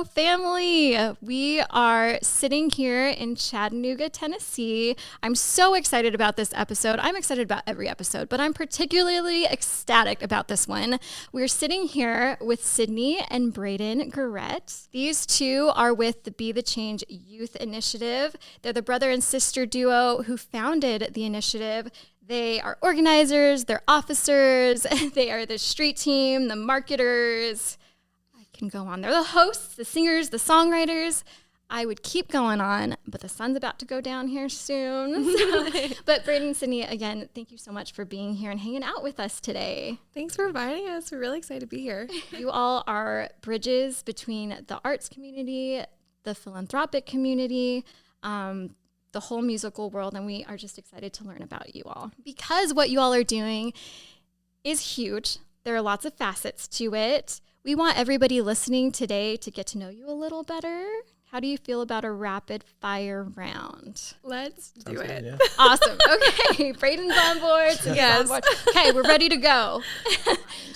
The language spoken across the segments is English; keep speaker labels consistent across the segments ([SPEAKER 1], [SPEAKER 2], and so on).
[SPEAKER 1] Hello, family. We are sitting here in Chattanooga, Tennessee. I'm so excited about this episode. I'm excited about every episode, but I'm particularly ecstatic about this one. We're sitting here with Sydney and Braden Garrett. These two are with the Be the Change Youth Initiative. They're the brother and sister duo who founded the initiative. They are organizers, they're officers, they are the street team, the marketers. Can go on. They're the hosts, the singers, the songwriters. I would keep going on, but the sun's about to go down here soon. But Braden and Sydney, again, thank you so much for being here and hanging out with us today.
[SPEAKER 2] Thanks for inviting us. We're really excited to be here.
[SPEAKER 1] You all are bridges between the arts community, the philanthropic community, the whole musical world, and we are just excited to learn about you all. Because what you all are doing is huge. There are lots of facets to it. We want everybody listening today to get to know you a little better. How do you feel about a rapid fire round?
[SPEAKER 2] Let's do
[SPEAKER 3] Sounds
[SPEAKER 2] it.
[SPEAKER 3] good, yeah.
[SPEAKER 1] Awesome. Okay. Braden's on board.
[SPEAKER 2] Yes.
[SPEAKER 1] On board. Okay, we're ready to go.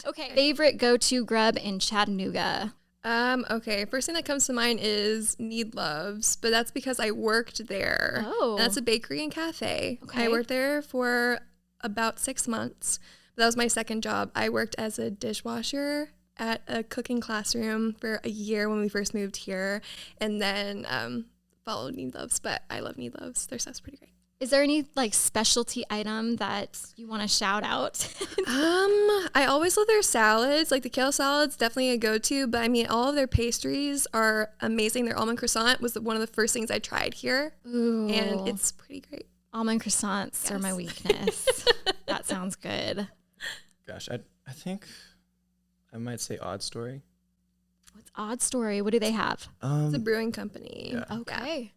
[SPEAKER 1] Okay. Favorite go-to grub in Chattanooga?
[SPEAKER 2] Okay. First thing that comes to mind is Need Loves, but that's because I worked there.
[SPEAKER 1] Oh.
[SPEAKER 2] And that's a bakery and cafe.
[SPEAKER 1] Okay.
[SPEAKER 2] I worked there for about 6 months. That was my second job. I worked as a dishwasher at a cooking classroom for a year when we first moved here, and then followed Need Loves. But I love Need Loves. Their stuff's pretty great.
[SPEAKER 1] Is there any like specialty item that you want to shout out?
[SPEAKER 2] I always love their salads. Like the kale salad's definitely a go-to, but I mean, all of their pastries are amazing. Their almond croissant was one of the first things I tried here,
[SPEAKER 1] Ooh.
[SPEAKER 2] and it's pretty great.
[SPEAKER 1] Almond croissants are my weakness. That sounds good.
[SPEAKER 3] Gosh, I think I might say Odd Story.
[SPEAKER 1] What's Odd Story? What do they have?
[SPEAKER 2] It's a brewing company.
[SPEAKER 3] Yeah.
[SPEAKER 1] Okay.
[SPEAKER 2] Yeah.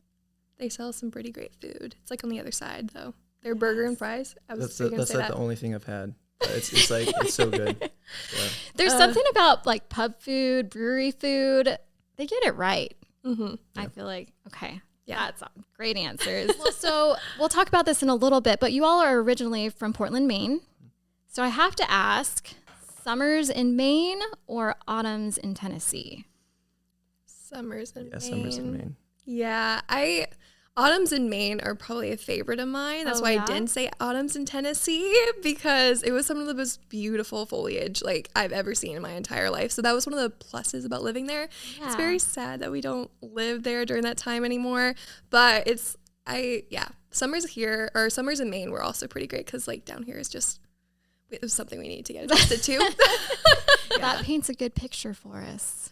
[SPEAKER 2] They sell some pretty great food. It's like on the other side, though. Their burger and fries. I was
[SPEAKER 3] That's
[SPEAKER 2] going to say
[SPEAKER 3] like
[SPEAKER 2] that.
[SPEAKER 3] the only thing I've had. It's like it's so good. Yeah.
[SPEAKER 1] There's something about like pub food, brewery food. They get it right.
[SPEAKER 2] Mm-hmm.
[SPEAKER 1] I feel like, okay.
[SPEAKER 2] Yeah.
[SPEAKER 1] That's great answers. Well, so we'll talk about this in a little bit, but you all are originally from Portland, Maine. So I have to ask, summers in Maine or autumns in Tennessee?
[SPEAKER 2] Summers in Maine.
[SPEAKER 3] Summers in Maine.
[SPEAKER 2] Yeah, autumns in Maine are probably a favorite of mine. That's
[SPEAKER 1] Oh,
[SPEAKER 2] why
[SPEAKER 1] yeah?
[SPEAKER 2] I didn't say autumns in Tennessee, because it was some of the most beautiful foliage like I've ever seen in my entire life. So that was one of the pluses about living there.
[SPEAKER 1] Yeah.
[SPEAKER 2] It's very sad that we don't live there during that time anymore, but summers here or summers in Maine were also pretty great because like down here is just it was something we need to get adjusted to.
[SPEAKER 1] That paints a good picture for us.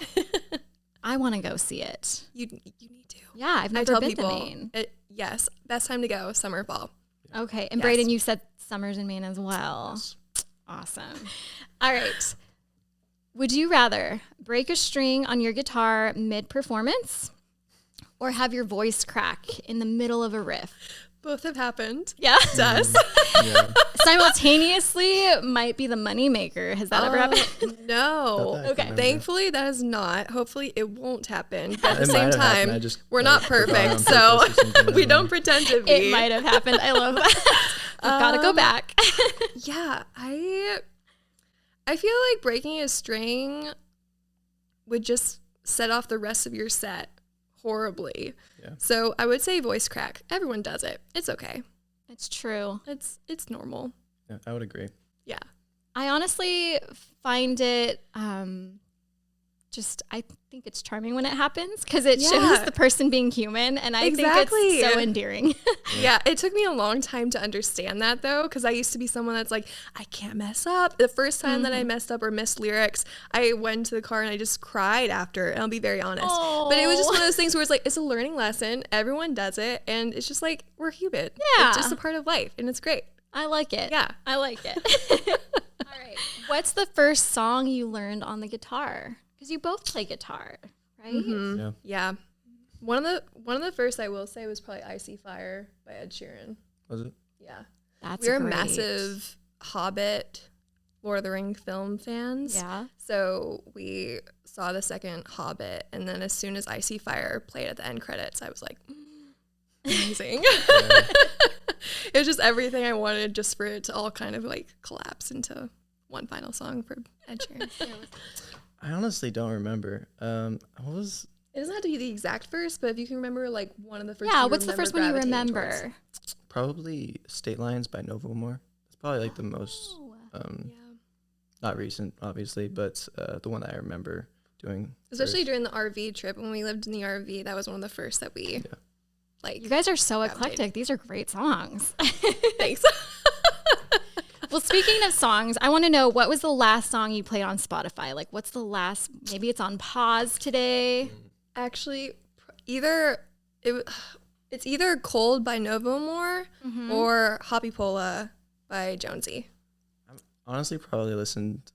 [SPEAKER 1] I want to go see it.
[SPEAKER 2] You need to.
[SPEAKER 1] Yeah, I've
[SPEAKER 2] I
[SPEAKER 1] never
[SPEAKER 2] tell
[SPEAKER 1] been
[SPEAKER 2] people,
[SPEAKER 1] to Maine.
[SPEAKER 2] yes, best time to go, summer, fall.
[SPEAKER 1] Okay. And
[SPEAKER 2] Yes.
[SPEAKER 1] Braden, you said summers in Maine as well.
[SPEAKER 3] Yes.
[SPEAKER 1] Awesome. All right. Would you rather break a string on your guitar mid-performance or have your voice crack in the middle of a riff?
[SPEAKER 2] Both have happened.
[SPEAKER 1] Yeah.
[SPEAKER 2] Does.
[SPEAKER 3] Yeah.
[SPEAKER 1] Simultaneously might be the moneymaker. Has that ever happened?
[SPEAKER 2] No.
[SPEAKER 3] Not that I can
[SPEAKER 1] Okay.
[SPEAKER 3] remember.
[SPEAKER 2] Thankfully, that is not. Hopefully, it won't happen. But at
[SPEAKER 3] It
[SPEAKER 2] the
[SPEAKER 3] might
[SPEAKER 2] same
[SPEAKER 3] have happened. I
[SPEAKER 2] time,
[SPEAKER 3] just,
[SPEAKER 2] we're
[SPEAKER 3] like,
[SPEAKER 2] not
[SPEAKER 3] forgot
[SPEAKER 2] perfect,
[SPEAKER 3] on
[SPEAKER 2] so
[SPEAKER 3] purpose or something. I
[SPEAKER 2] we
[SPEAKER 3] don't
[SPEAKER 2] don't
[SPEAKER 3] know.
[SPEAKER 2] pretend to be.
[SPEAKER 1] It might have happened. I love that. We've got to go back.
[SPEAKER 2] Yeah, I feel like breaking a string would just set off the rest of your set horribly.
[SPEAKER 3] Yeah.
[SPEAKER 2] So I would say voice crack. Everyone does it. It's okay.
[SPEAKER 1] It's true.
[SPEAKER 2] It's normal.
[SPEAKER 3] Yeah, I would agree.
[SPEAKER 2] Yeah.
[SPEAKER 1] I honestly find it I think it's charming when it happens because it shows
[SPEAKER 2] Yeah.
[SPEAKER 1] the person being human, and I think
[SPEAKER 2] Exactly.
[SPEAKER 1] it's so endearing.
[SPEAKER 2] Yeah, it took me a long time to understand that though, because I used to be someone that's like, I can't mess up. The first time that I messed up or missed lyrics, I went to the car and I just cried after, and I'll be very honest. But it was just one of those things where it's like, it's a learning lesson. Everyone does it, and it's just like, we're human.
[SPEAKER 1] Yeah.
[SPEAKER 2] It's just a part of life, and it's great.
[SPEAKER 1] I like it.
[SPEAKER 2] Yeah.
[SPEAKER 1] I like it. All right. What's the first song you learned on the guitar? Because you both play guitar, right?
[SPEAKER 3] Yeah.
[SPEAKER 2] Yeah. One of the first I will say was probably Icy Fire by Ed Sheeran.
[SPEAKER 3] Was it?
[SPEAKER 2] Yeah.
[SPEAKER 1] That's
[SPEAKER 2] We're
[SPEAKER 1] great.
[SPEAKER 2] massive Hobbit, Lord of the Ring film fans.
[SPEAKER 1] Yeah.
[SPEAKER 2] So we saw the second Hobbit, and then as soon as Icy Fire played at the end credits, I was like, amazing. It was just everything I wanted, just for it to all kind of like collapse into one final song for Ed Sheeran.
[SPEAKER 3] I honestly don't remember. What was
[SPEAKER 2] It doesn't have to be the exact verse, but if you can remember like one of the first.
[SPEAKER 1] Yeah, what's the first one you remember?
[SPEAKER 2] Towards.
[SPEAKER 3] Probably State Lines by Novomore. It's probably like the most,
[SPEAKER 2] Yeah.
[SPEAKER 3] not recent, obviously, but the one that I remember doing.
[SPEAKER 2] Especially
[SPEAKER 3] first.
[SPEAKER 2] during the RV trip when we lived in the RV, that was one of the first that we like.
[SPEAKER 1] You guys are so
[SPEAKER 2] gravitated.
[SPEAKER 1] eclectic. These are great songs.
[SPEAKER 2] Thanks.
[SPEAKER 1] Well, speaking of songs, I want to know, what was the last song you played on Spotify? Like, what's the last, maybe it's on pause today.
[SPEAKER 2] Actually, it's either Cold by Novomore or Hoppy Pola by Jonesy.
[SPEAKER 3] I honestly probably listened,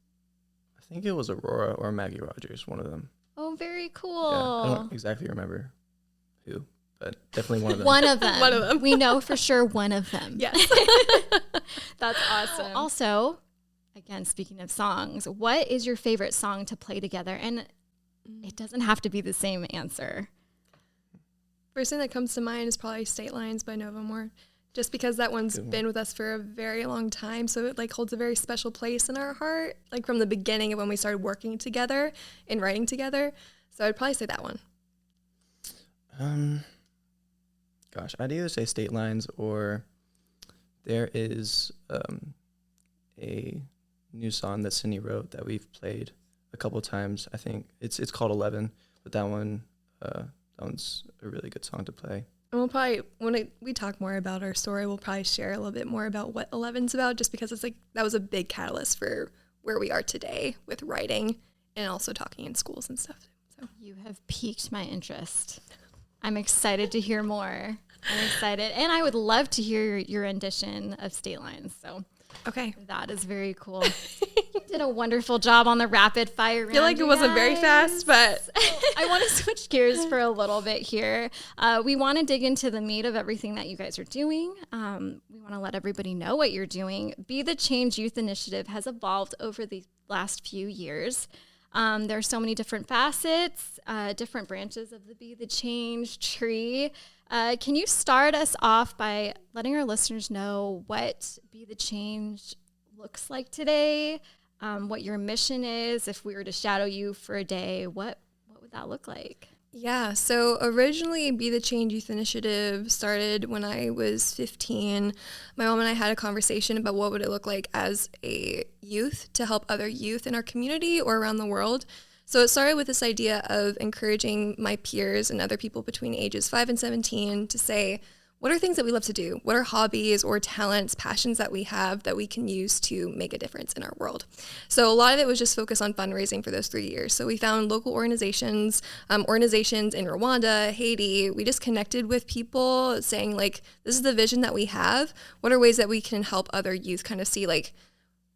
[SPEAKER 3] I think it was Aurora or Maggie Rogers, one of them.
[SPEAKER 1] Oh, very
[SPEAKER 3] Yeah,
[SPEAKER 1] cool.
[SPEAKER 3] I don't exactly remember who, but definitely one of them.
[SPEAKER 1] One of them.
[SPEAKER 2] One of them.
[SPEAKER 1] We know for sure one of them.
[SPEAKER 2] Yes. That's awesome.
[SPEAKER 1] Also, again, speaking of songs, what is your favorite song to play together? And it doesn't have to be the same answer.
[SPEAKER 2] First thing that comes to mind is probably State Lines by Novomore, just because that one's
[SPEAKER 3] Good one.
[SPEAKER 2] been with us for a very long time. So it like holds a very special place in our heart, like from the beginning of when we started working together and writing together. So I'd probably say that one.
[SPEAKER 3] Gosh, I'd either say State Lines or there is a new song that Sydney wrote that we've played a couple times. I think it's called 11, but that one's a really good song to play.
[SPEAKER 2] And we'll probably, when we talk more about our story, we'll probably share a little bit more about what 11's about, just because it's like that was a big catalyst for where we are today with writing and also talking in schools and stuff. So
[SPEAKER 1] You have piqued my interest. I'm excited to hear more. I'm excited. And I would love to hear your rendition of State Lines. So
[SPEAKER 2] okay.
[SPEAKER 1] that is very cool. You did a wonderful job on the rapid fire round.
[SPEAKER 2] I feel like it wasn't very fast, but
[SPEAKER 1] I want to switch gears for a little bit here. We want to dig into the meat of everything that you guys are doing. We want to let everybody know what you're doing. Be the Change Youth Initiative has evolved over the last few years. There are so many different facets, different branches of the Be the Change tree. Can you start us off by letting our listeners know what Be the Change looks like today, what your mission is? If we were to shadow you for a day, what would that look like?
[SPEAKER 2] yeah, so originally Be the Change Youth Initiative started when I was 15. My mom and I had a conversation about what would it look like as a youth to help other youth in our community or around the world. So it started with this idea of encouraging my peers and other people between ages 5 and 17 to say, what are things that we love to do? What are hobbies or talents, passions that we have that we can use to make a difference in our world? So a lot of it was just focused on fundraising for those 3 years. So we found local organizations in Rwanda, Haiti. We just connected with people saying, like, this is the vision that we have. What are ways that we can help other youth kind of see, like,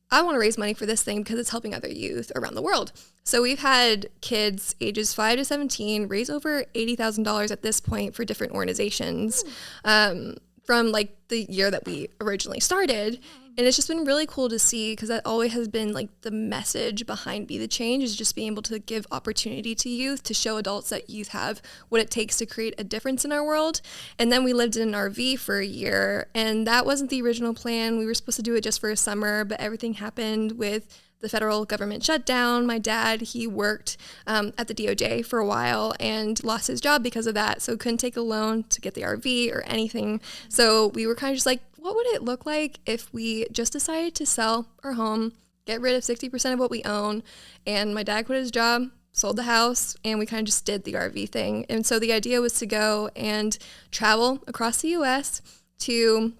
[SPEAKER 2] I want to raise money for this thing because it's helping other youth around the world. So we've had kids ages 5 to 17 raise over $80,000 at this point for different organizations from like the year that we originally started. And it's just been really cool to see, because that always has been like the message behind Be the Change, is just being able to give opportunity to youth, to show adults that youth have what it takes to create a difference in our world. And then we lived in an RV for a year, and that wasn't the original plan. We were supposed to do it just for a summer, but everything happened with the federal government shutdown. My dad, he worked at the DOJ for a while and lost his job because of that, so couldn't take a loan to get the RV or anything. So we were kind of just like, what would it look like if we just decided to sell our home, get rid of 60% of what we own, and my dad quit his job, sold the house, and we kind of just did the RV thing. And so the idea was to go and travel across the U.S. to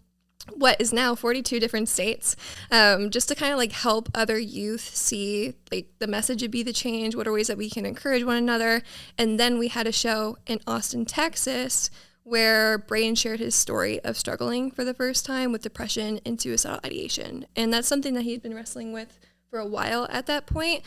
[SPEAKER 2] what is now 42 different states, just to kind of like help other youth see like the message of Be the Change, what are ways that we can encourage one another. And then we had a show in Austin, Texas, where Braden shared his story of struggling for the first time with depression and suicidal ideation. And that's something that he had been wrestling with for a while at that point.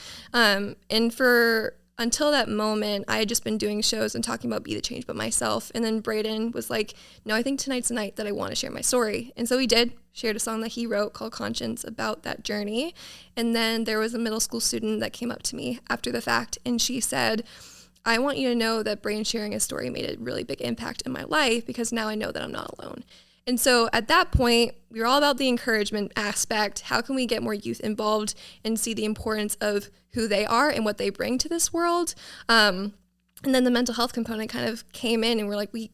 [SPEAKER 2] Until that moment, I had just been doing shows and talking about Be the Change but myself. And then Braden was like, no, I think tonight's the night that I want to share my story. And so he did, shared a song that he wrote called Conscience about that journey. And then there was a middle school student that came up to me after the fact, and she said, I want you to know that Braden sharing his story made a really big impact in my life, because now I know that I'm not alone. And so at that point, we were all about the encouragement aspect. How can we get more youth involved and see the importance of who they are and what they bring to this world? And then the mental health component kind of came in, and we're like, we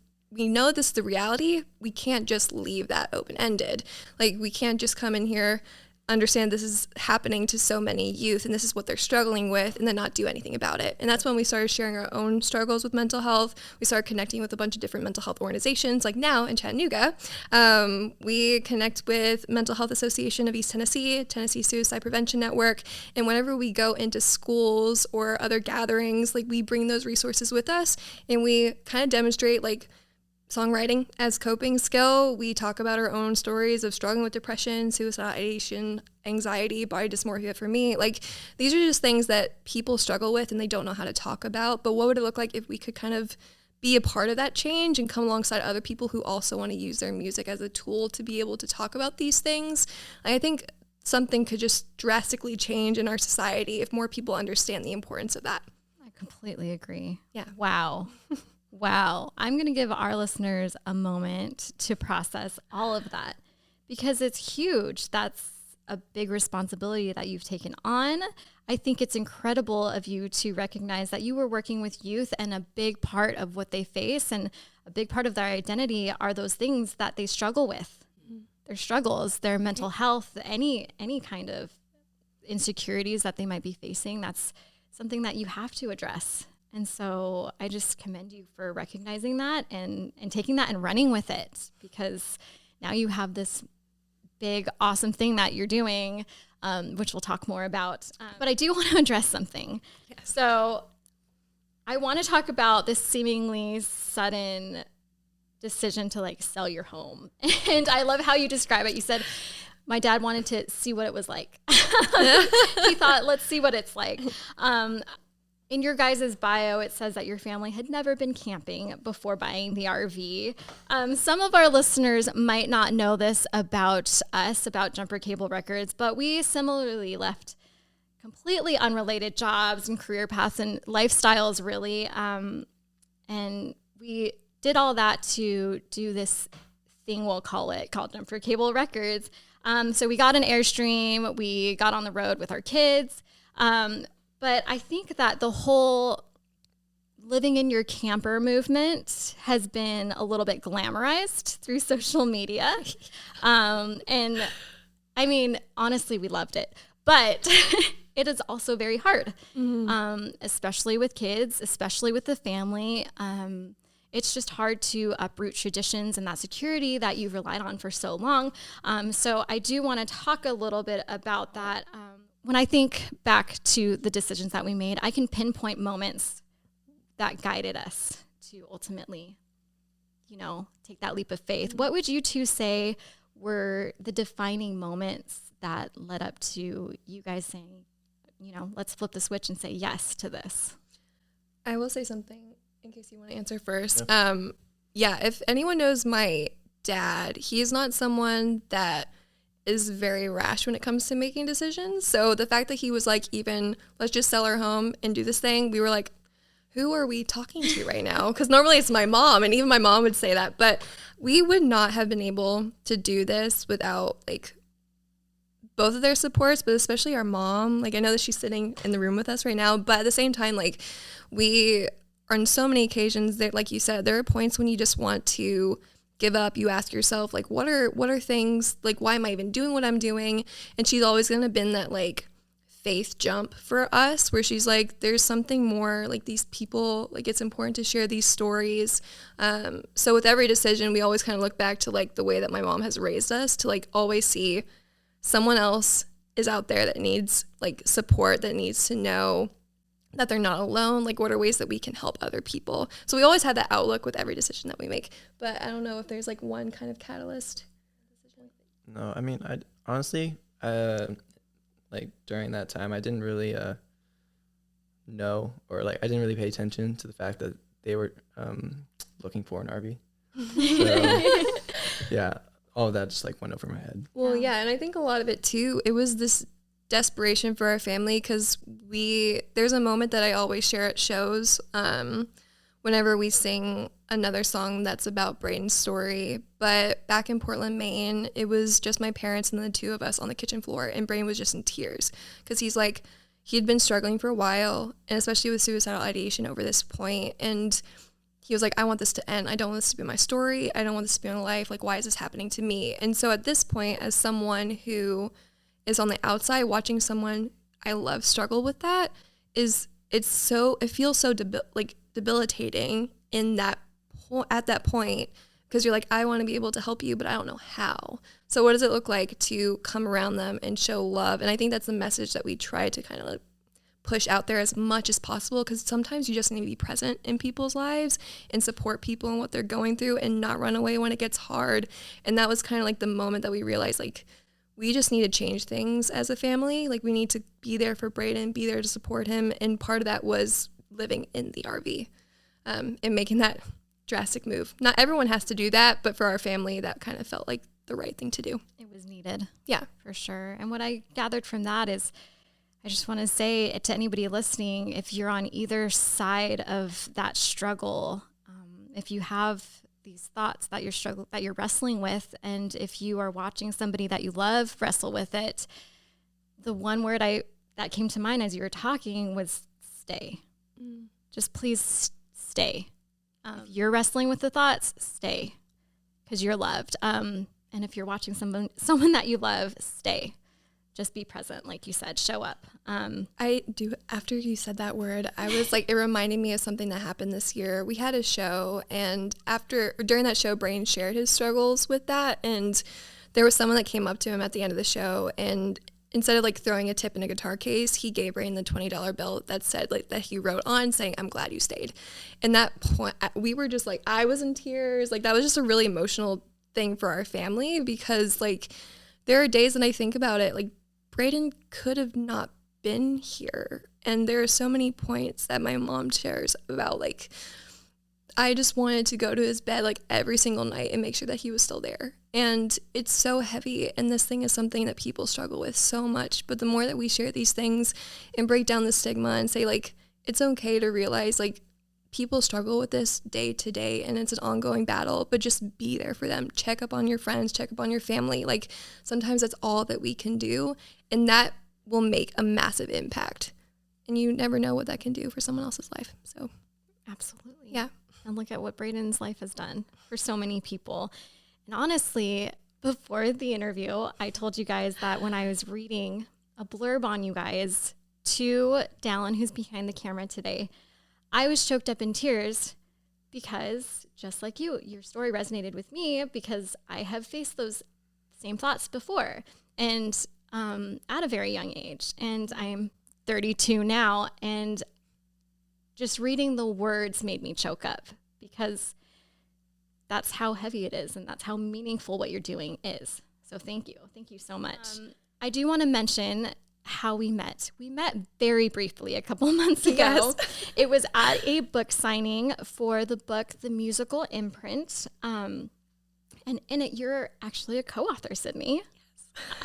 [SPEAKER 2] know this is the reality. We can't just leave that open-ended. Like, we can't just come in here, understand this is happening to so many youth and this is what they're struggling with, and then not do anything about it. And that's when we started sharing our own struggles with mental health. We started connecting with a bunch of different mental health organizations. Like now in Chattanooga, we connect with Mental Health Association of East Tennessee, Tennessee Suicide Prevention Network. And whenever we go into schools or other gatherings, like we bring those resources with us, and we kind of demonstrate like songwriting as coping skill. We talk about our own stories of struggling with depression, suicidation, anxiety, body dysmorphia for me. Like, these are just things that people struggle with and they don't know how to talk about. But what would it look like if we could kind of be a part of that change and come alongside other people who also want to use their music as a tool to be able to talk about these things? I think something could just drastically change in our society if more people understand the importance of that.
[SPEAKER 1] I completely agree.
[SPEAKER 2] Yeah.
[SPEAKER 1] Wow. Wow. I'm going to give our listeners a moment to process all of that because it's huge. That's a big responsibility that you've taken on. I think it's incredible of you to recognize that you were working with youth, and a big part of what they face and a big part of their identity are those things that they struggle with. Mm-hmm. Their struggles, their mental health, any kind of insecurities that they might be facing. That's something that you have to address. And so I just commend you for recognizing that and taking that and running with it, because now you have this big, awesome thing that you're doing, which we'll talk more about. But I do want to address something. Yes. So I want to talk about this seemingly sudden decision to like sell your home. And I love how you describe it. You said, my dad wanted to see what it was like. He thought, let's see what it's like. In your guys' bio, it says that your family had never been camping before buying the RV. Some of our listeners might not know this about us, about Jumper Cable Records, but we similarly left completely unrelated jobs and career paths and lifestyles, really. And we did all that to do this thing, we'll call it, called Jumper Cable Records. So we got an Airstream. We got on the road with our kids. But I think that the whole living in your camper movement has been a little bit glamorized through social media. And I mean, honestly, we loved it. But it is also very hard, especially with kids, especially with the family. It's just hard to uproot traditions and that security that you've relied on for so long. So I do want to talk a little bit about that. When I think back to the decisions that we made, I can pinpoint moments that guided us to ultimately, take that leap of faith. What would you two say were the defining moments that led up to you guys saying, let's flip the switch and say yes to this?
[SPEAKER 2] I will say something in case you want to answer first. Yeah. If anyone knows my dad, he is not someone that is very rash when it comes to making decisions. So the fact that he was like, even let's just sell our home and do this thing, we were like, who are we talking to right now? Because normally it's my mom, and even my mom would say that, but we would not have been able to do this without like both of their supports, but especially our mom. Like, I know that she's sitting in the room with us right now, but at the same time, like, we are on so many occasions that, like you said, there are points when you just want to give up. You ask yourself, like, what are things, like, why am I even doing what I'm doing? And she's always going to been that, like, faith jump for us, where she's like, there's something more, like, these people, like, it's important to share these stories. So with every decision, we always kind of look back to, like, the way that my mom has raised us, to, like, always see someone else is out there that needs, like, support, that needs to know that they're not alone. Like, what are ways that we can help other people? So we always had that outlook with every decision that we make. But I don't know if there's like one kind of catalyst decision.
[SPEAKER 3] No, I mean, I honestly, like during that time, I didn't really know, or like I didn't really pay attention to the fact that they were looking for an RV. So, yeah, all of that just like went over my head.
[SPEAKER 2] Well, yeah, and I think a lot of it too, it was this desperation for our family, because there's a moment that I always share at shows whenever we sing another song that's about Braden's story. But back in Portland, Maine, it was just my parents and the two of us on the kitchen floor, and Braden was just in tears because he's like, he'd been struggling for a while, and especially with suicidal ideation over this point. And he was like, I want this to end. I don't want this to be my story. I don't want this to be my life. Like, why is this happening to me? And so at this point, as someone who is on the outside watching someone I love struggle with that, it feels so debilitating at that point, because you're like, I want to be able to help you, but I don't know how. So what does it look like to come around them and show love? And I think that's the message that we try to kind of like push out there as much as possible, because sometimes you just need to be present in people's lives and support people in what they're going through and not run away when it gets hard. And that was kind of like the moment that we realized, like, we just need to change things as a family. Like, we need to be there for Braden, be there to support him. And part of that was living in the RV and making that drastic move. Not everyone has to do that, but for our family, that kind of felt like the right thing to do.
[SPEAKER 1] It was needed.
[SPEAKER 2] Yeah,
[SPEAKER 1] for sure. And what I gathered from that is, I just want to say to anybody listening, if you're on either side of that struggle, if you have these thoughts that you're wrestling with, and if you are watching somebody that you love wrestle with it, the one word that came to mind as you were talking was stay. Just please stay. If you're wrestling with the thoughts, stay, because you're loved. And if you're watching someone that you love, stay. Just be present, like you said, show up.
[SPEAKER 2] I do. After you said that word, I was like, it reminded me of something that happened this year. We had a show, and during that show, Braden shared his struggles with that. And there was someone that came up to him at the end of the show, and instead of like throwing a tip in a guitar case, he gave Braden the $20 bill that said, like, that he wrote on, saying, "I'm glad you stayed." And that point, we were just like, I was in tears. Like, that was just a really emotional thing for our family, because like, there are days when I think about it, like, Braden could have not been here. And there are so many points that my mom shares about, like, I just wanted to go to his bed like every single night and make sure that he was still there. And it's so heavy. And this thing is something that people struggle with so much. But the more that we share these things and break down the stigma and say, like, it's okay to realize, like, people struggle with this day to day, and it's an ongoing battle, but just be there for them. Check up on your friends, check up on your family. Like, sometimes that's all that we can do, and that will make a massive impact. And you never know what that can do for someone else's life. So,
[SPEAKER 1] absolutely.
[SPEAKER 2] Yeah.
[SPEAKER 1] And look at what Braden's life has done for so many people. And honestly, before the interview, I told you guys that when I was reading a blurb on you guys to Dallin, who's behind the camera today, I was choked up in tears, because just like you, your story resonated with me, because I have faced those same thoughts before, and at a very young age. And I am 32 now, and just reading the words made me choke up, because that's how heavy it is, and that's how meaningful what you're doing is. So thank you. Thank you so much. I do want to mention how we met. We met very briefly a couple months ago.
[SPEAKER 2] Yes.
[SPEAKER 1] It was at a book signing for the book, The Musical Imprint. And in it, you're actually a co-author, Sydney.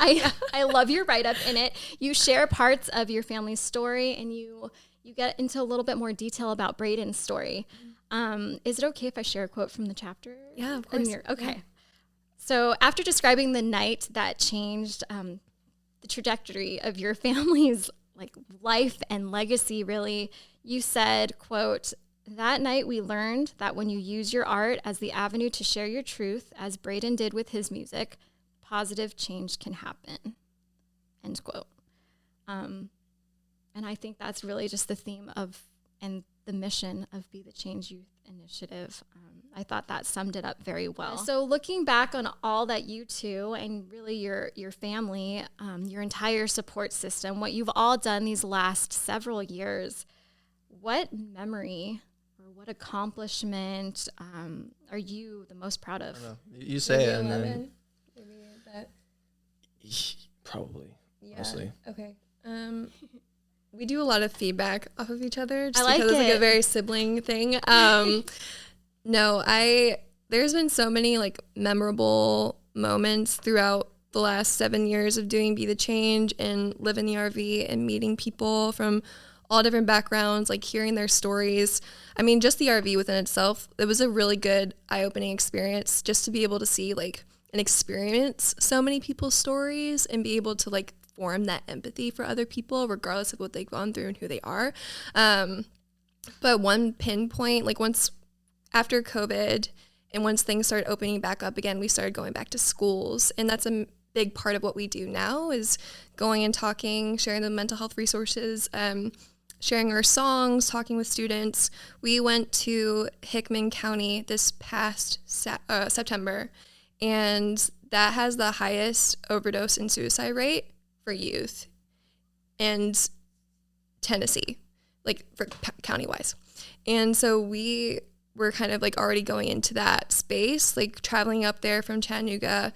[SPEAKER 1] Yes. I love your write-up in it. You share parts of your family's story, and you get into a little bit more detail about Braden's story. Is it okay if I share a quote from the chapter?
[SPEAKER 2] Yeah, of course.
[SPEAKER 1] Okay.
[SPEAKER 2] Yeah.
[SPEAKER 1] So after describing the night that changed the trajectory of your family's like life and legacy, really, you said, quote, "That night we learned that when you use your art as the avenue to share your truth, as Braden did with his music, positive change can happen." End quote. And I think that's really just the theme of and the mission of Be the Change Youth Initiative. I thought that summed it up very well. So looking back on all that you two and really your family, your entire support system, what you've all done these last several years, what memory or what accomplishment are you the most proud of?
[SPEAKER 3] I don't know. You say it, and then
[SPEAKER 2] Maybe that.
[SPEAKER 3] probably,
[SPEAKER 2] Yeah.
[SPEAKER 3] honestly.
[SPEAKER 2] Okay. We do a lot of feedback off of each other, just
[SPEAKER 1] I like
[SPEAKER 2] because it's like
[SPEAKER 1] it.
[SPEAKER 2] a very sibling thing. No, there's been so many like memorable moments throughout the last 7 years of doing Be the Change and live in the RV and meeting people from all different backgrounds, like hearing their stories. I mean, just the RV within itself, it was a really good eye-opening experience just to be able to see like and experience so many people's stories and be able to like form that empathy for other people, regardless of what they've gone through and who they are. But one pinpoint, like once after COVID and once things started opening back up again, we started going back to schools. And that's a big part of what we do now is going and talking, sharing the mental health resources, sharing our songs, talking with students. We went to Hickman County this past September, and that has the highest overdose and suicide rate for youth in Tennessee, like for county-wise. And so we were kind of like already going into that space, like traveling up there from Chattanooga,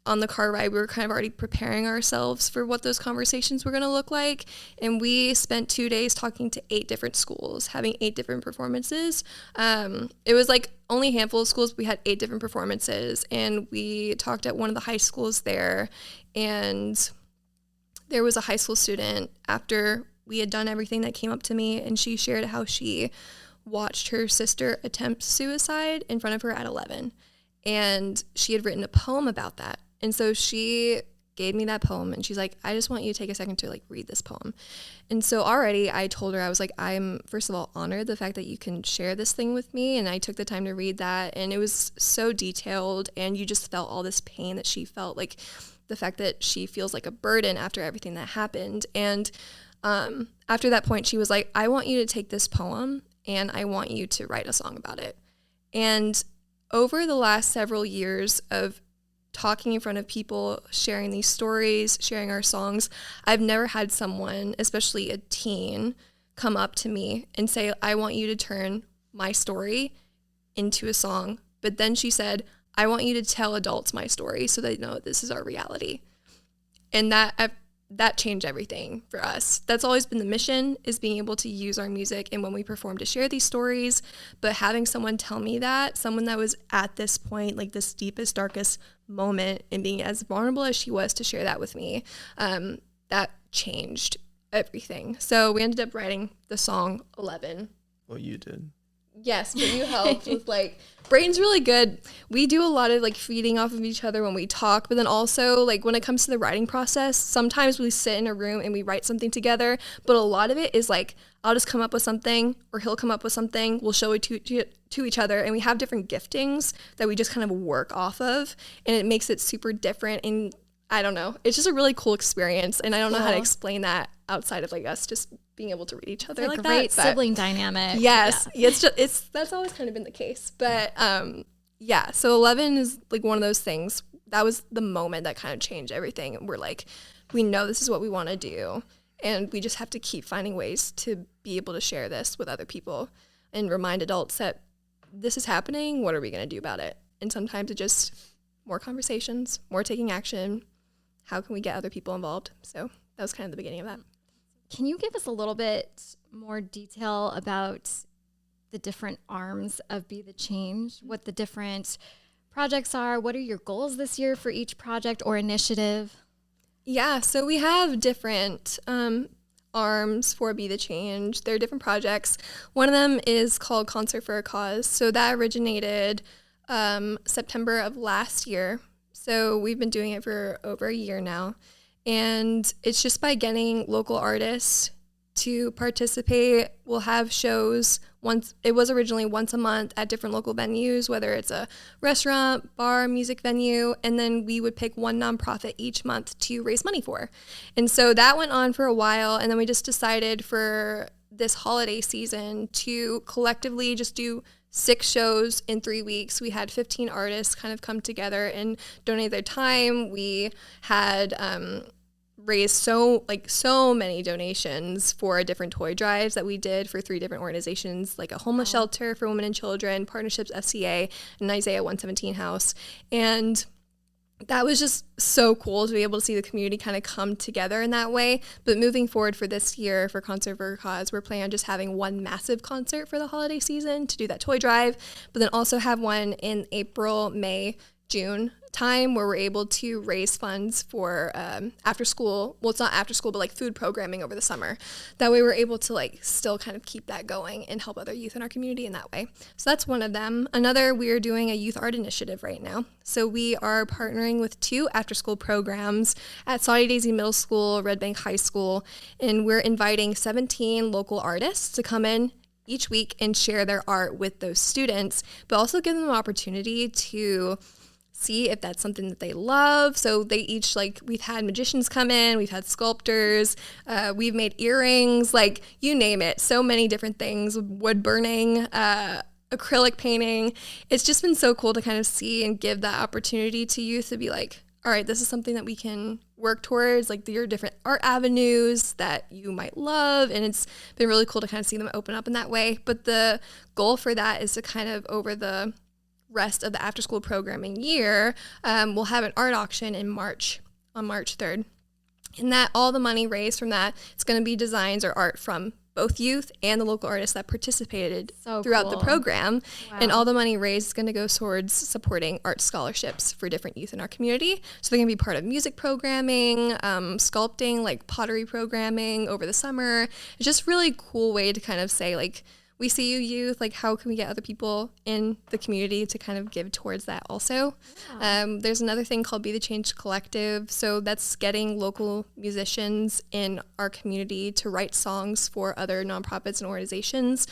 [SPEAKER 2] on the car ride, we were kind of already preparing ourselves for what those conversations were going to look like. And we spent 2 days talking to 8 different schools, having 8 different performances. It was like only a handful of schools, but we had 8 different performances. And we talked at one of the high schools there. And there was a high school student, after we had done everything, that came up to me, and she shared how she watched her sister attempt suicide in front of her at 11. And she had written a poem about that. And so she gave me that poem, and she's like, I just want you to take a second to like read this poem. And so already I told her, I was like, I'm first of all honored the fact that you can share this thing with me. And I took the time to read that, and it was so detailed, and you just felt all this pain that she felt, like the fact that she feels like a burden after everything that happened. And after that point, she was like, I want you to take this poem and I want you to write a song about it. And over the last several years of talking in front of people, sharing these stories, sharing our songs, I've never had someone, especially a teen, come up to me and say, I want you to turn my story into a song. But then she said, I want you to tell adults my story so they know this is our reality. And that changed everything for us. That's always been the mission, is being able to use our music and when we perform to share these stories. But having someone tell me that, someone that was at this point, like this deepest, darkest moment, and being as vulnerable as she was to share that with me, that changed everything. So we ended up writing the song 11.
[SPEAKER 3] Well, you did.
[SPEAKER 2] Yes, but you helped with like, Brayden's really good. We do a lot of like feeding off of each other when we talk, but then also like when it comes to the writing process, sometimes we sit in a room and we write something together, but a lot of it is like, I'll just come up with something or he'll come up with something, we'll show it to each other, and we have different giftings that we just kind of work off of, and it makes it super different. And I don't know, it's just a really cool experience, and I don't know how to explain that outside of like us just being able to read each other like that.
[SPEAKER 1] Great sibling dynamic.
[SPEAKER 2] Yes, yeah. It's that's always kind of been the case. But yeah, so 11 is like one of those things. That was the moment that kind of changed everything. And we're like, we know this is what we want to do, and we just have to keep finding ways to be able to share this with other people and remind adults that this is happening. What are we going to do about it? And sometimes it just more conversations, more taking action. How can we get other people involved? So that was kind of the beginning of that.
[SPEAKER 1] Can you give us a little bit more detail about the different arms of Be the Change, what the different projects are? What are your goals this year for each project or initiative?
[SPEAKER 2] Yeah, so we have different arms for Be the Change. There are different projects. One of them is called Concert for a Cause. So that originated September of last year. So we've been doing it for over a year now. And it's just by getting local artists to participate. We'll have shows it was originally once a month at different local venues, whether it's a restaurant, bar, music venue, and then we would pick one nonprofit each month to raise money for. And so that went on for a while, and then we just decided for this holiday season to collectively just do 6 shows in 3 weeks. We had 15 artists kind of come together and donate their time. We had raised so many donations for different toy drives that we did for 3 different organizations, like a homeless shelter for women and children, Partnerships FCA, and Isaiah 117 House. And that was just so cool to be able to see the community kind of come together in that way. But moving forward for this year for Concert for a Cause, we're planning on just having one massive concert for the holiday season to do that toy drive, but then also have one in April, May June time where we're able to raise funds for after school. Well, it's not after school, but like food programming over the summer. That way we're able to like still kind of keep that going and help other youth in our community in that way. So that's one of them. Another, we are doing a youth art initiative right now. So we are partnering with 2 after school programs at Saudi Daisy Middle School, Red Bank High School, and we're inviting 17 local artists to come in each week and share their art with those students, but also give them an opportunity to see if that's something that they love. So they each, like, we've had magicians come in, we've had sculptors, we've made earrings, like, you name it, so many different things, wood burning, acrylic painting. It's just been so cool to kind of see and give that opportunity to youth to be like, all right, this is something that we can work towards, like your different art avenues that you might love. And it's been really cool to kind of see them open up in that way. But the goal for that is to kind of, over the rest of the after school programming year, we'll have an art auction in March, on March 3rd. And that all the money raised from that, it's going to be designs or art from both youth and the local artists that participated throughout the program. Wow. And all the money raised is going to go towards supporting art scholarships for different youth in our community. So they're going to be part of music programming, sculpting, like pottery programming over the summer. It's just really cool way to kind of say, like, we see you youth, like how can we get other people in the community to kind of give towards that also. Yeah. There's another thing called Be the Change Collective. So that's getting local musicians in our community to write songs for other nonprofits and organizations.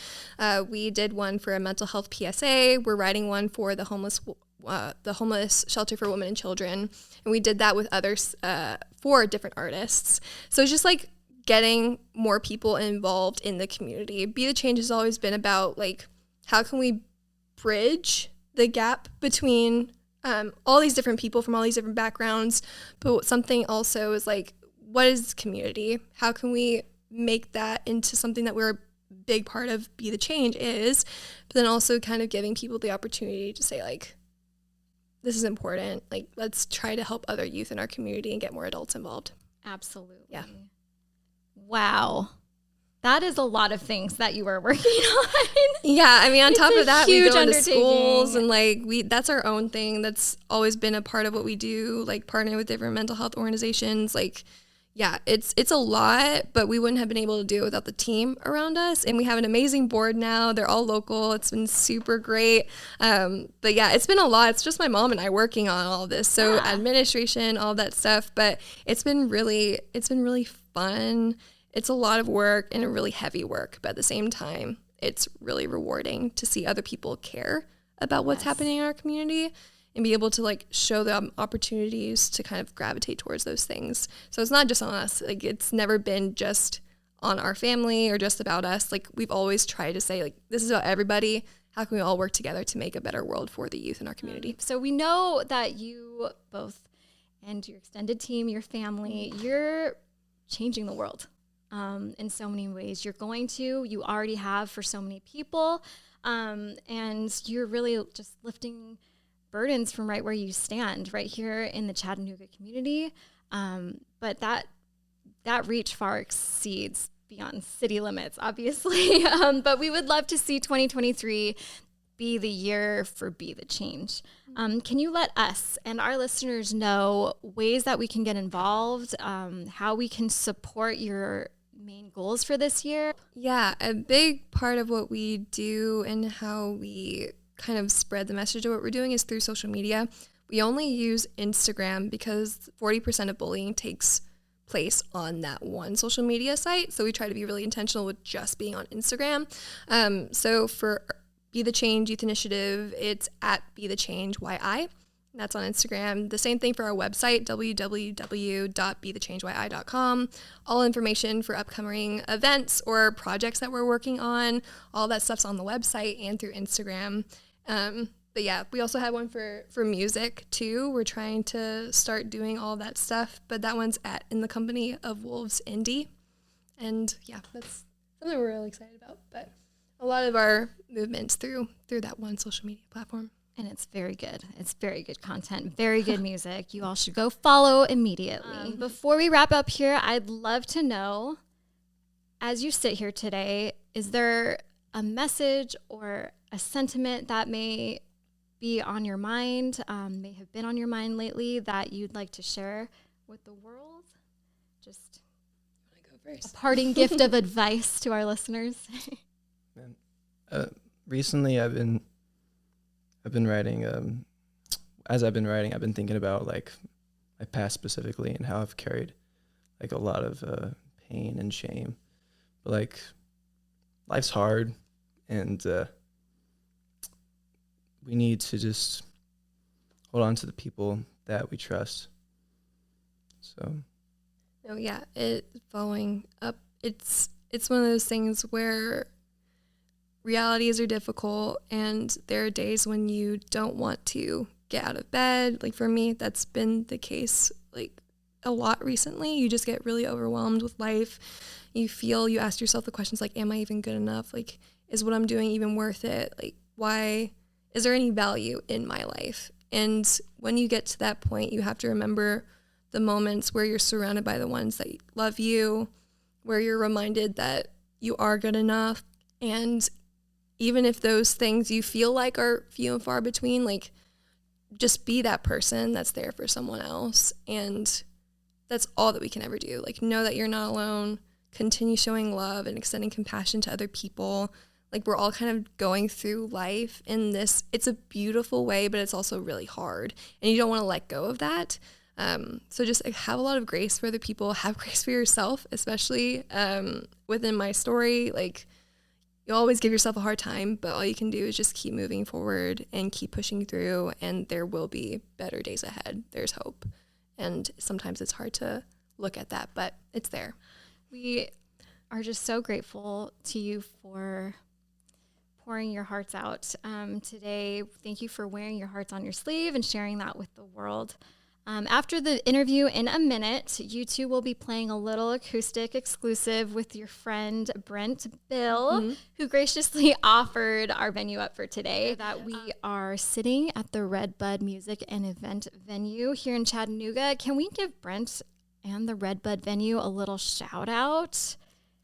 [SPEAKER 2] We did one for a mental health PSA. We're writing one for the homeless shelter for women and children. And we did that with others, 4 different artists. So it's just like getting more people involved in the community. Be the Change has always been about, like, how can we bridge the gap between all these different people from all these different backgrounds, but something also is like, what is community? How can we make that into something that we're a big part of Be the Change is, but then also kind of giving people the opportunity to say, like, this is important. Like, let's try to help other youth in our community and get more adults involved.
[SPEAKER 1] Absolutely.
[SPEAKER 2] Yeah.
[SPEAKER 1] Wow. That is a lot of things that you were working on.
[SPEAKER 2] Yeah, I mean, on top of that, we go into schools and, like, that's our own thing. That's always been a part of what we do, like partnering with different mental health organizations. Like, yeah, it's a lot, but we wouldn't have been able to do it without the team around us. And we have an amazing board now. They're all local. It's been super great. But yeah, it's been a lot. It's just my mom and I working on all of this. So administration, all that stuff. But it's been really fun. It's a lot of work and a really heavy work, but at the same time, it's really rewarding to see other people care about what's happening in our community and be able to, like, show them opportunities to kind of gravitate towards those things. So it's not just on us. Like, it's never been just on our family or just about us. Like, we've always tried to say, like, this is about everybody. How can we all work together to make a better world for the youth in our community?
[SPEAKER 1] So we know that you both and your extended team, your family, you're changing the world in so many ways. You already have for so many people, and you're really just lifting burdens from right where you stand, right here in the Chattanooga community. But that reach far exceeds beyond city limits, obviously. But we would love to see 2023 be the year for Be the Change. Can you let us and our listeners know ways that we can get involved, how we can support your main goals for this year?
[SPEAKER 2] Yeah, a big part of what we do and how we kind of spread the message of what we're doing is through social media. We only use Instagram because 40% of bullying takes place on that one social media site. So we try to be really intentional with just being on Instagram. So for Be the Change Youth Initiative, it's at Be the Change YI. That's on Instagram. The same thing for our website, www.bethechangeyi.com. All information for upcoming events or projects that we're working on, all that stuff's on the website and through Instagram. But yeah, we also have one for music too. We're trying to start doing all that stuff, but that one's In the Company of Wolves Indie. And yeah, that's something we're really excited about. But a lot of our movements through that one social media platform.
[SPEAKER 1] And it's very good. It's very good content, very good music. You all should go follow immediately. Before we wrap up here, I'd love to know, as you sit here today, is there a message or a sentiment that may be on your mind, may have been on your mind lately that you'd like to share with the world? Just
[SPEAKER 2] I go first.
[SPEAKER 1] a parting gift of advice to our listeners.
[SPEAKER 3] Recently, I've been writing. As I've been writing, I've been thinking about like my past specifically and how I've carried like a lot of pain and shame. But like life's hard, and we need to just hold on to the people that we trust. So.
[SPEAKER 2] No, yeah, following up, it's one of those things where realities are difficult, and there are days when you don't want to get out of bed. Like for me, that's been the case like a lot recently. You just get really overwhelmed with life. You ask yourself the questions like, am I even good enough? Like, is what I'm doing even worth it? Like, why is there any value in my life? And when you get to that point, you have to remember the moments where you're surrounded by the ones that love you, where you're reminded that you are good enough. And even if those things you feel like are few and far between, like just be that person that's there for someone else. And that's all that we can ever do. Like, know that you're not alone. Continue showing love and extending compassion to other people. Like, we're all kind of going through life in this, it's a beautiful way, but it's also really hard. And you don't want to let go of that. So just have a lot of grace for other people, have grace for yourself, especially within my story. Like, you always give yourself a hard time, but all you can do is just keep moving forward and keep pushing through, and there will be better days ahead. There's hope. And sometimes it's hard to look at that, but it's there.
[SPEAKER 1] We are just so grateful to you for pouring your hearts out today. Thank you for wearing your hearts on your sleeve and sharing that with the world. After the interview in a minute, you two will be playing a little acoustic exclusive with your friend Brent Bill, who graciously offered our venue up for today. That we are sitting at the Redbud Music and Event venue here in Chattanooga. Can we give Brent and the Redbud venue a little shout out?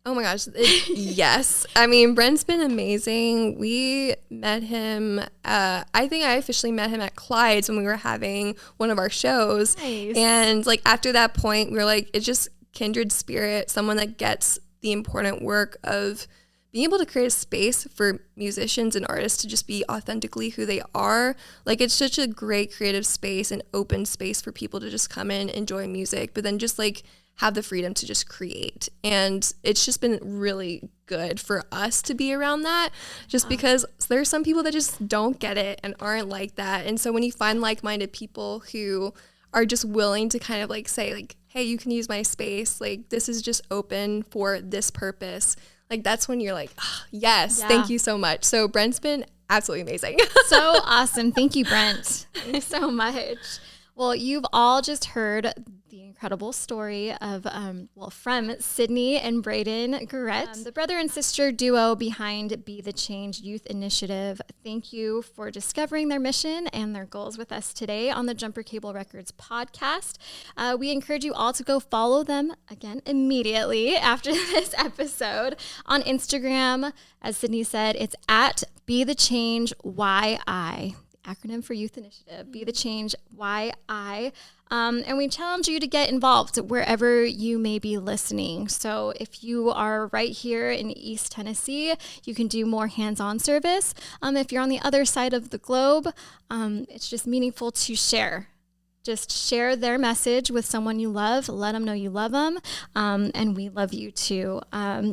[SPEAKER 2] Oh my gosh, yes. I mean, Brent's been amazing. We met him, I think I officially met him at Clyde's when we were having one of our shows.
[SPEAKER 1] Nice.
[SPEAKER 2] And like after that point, we were like, it's just kindred spirit, someone that gets the important work of being able to create a space for musicians and artists to just be authentically who they are. Like, it's such a great creative space and open space for people to just come in, enjoy music, but then just like have the freedom to just create. And it's just been really good for us to be around that, just because there's some people that just don't get it and aren't like that. And so when you find like-minded people who are just willing to kind of like say like, hey, you can use my space, like this is just open for this purpose, like that's when you're like, oh, yes, thank you so much. So Brent's been absolutely amazing.
[SPEAKER 1] So awesome. Thank you, Brent. Thanks so much. Well, you've all just heard the incredible story of, from Sydney and Braden Garrett, the brother and sister duo behind Be the Change Youth Initiative. Thank you for discovering their mission and their goals with us today on the Jumper Cable Records podcast. We encourage you all to go follow them again immediately after this episode on Instagram. As Sydney said, it's at Be the Change YI. Acronym for Youth Initiative, Be the Change YI. And we challenge you to get involved wherever you may be listening. So if you are right here in East Tennessee, you can do more hands-on service. If you're on the other side of the globe, it's just meaningful to share. Just share their message with someone you love. Let them know you love them. And we love you too.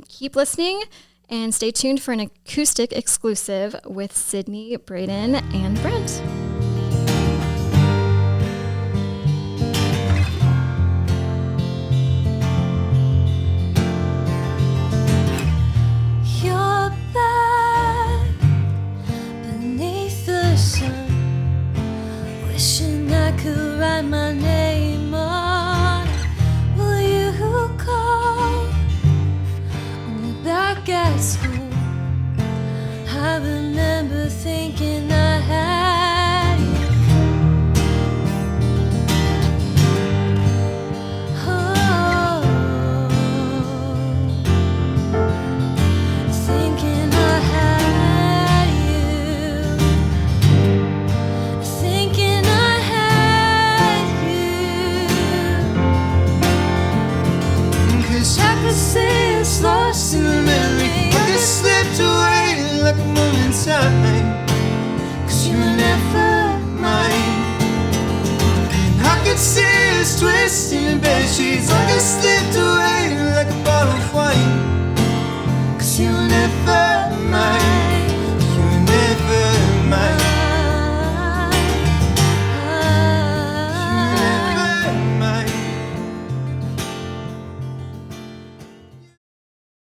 [SPEAKER 1] Keep listening. And stay tuned for an acoustic exclusive with Sydney, Braden, and Brent.
[SPEAKER 4] You're back beneath the sun, wishing I could write my name on it. Will you call? Only back at school, I remember thinking I had you. Oh, thinking I had you. like a moment time, 'cause you were never mine. And I could see us twisting in bed sheets like I slipped away like a bottle of wine, 'cause you were never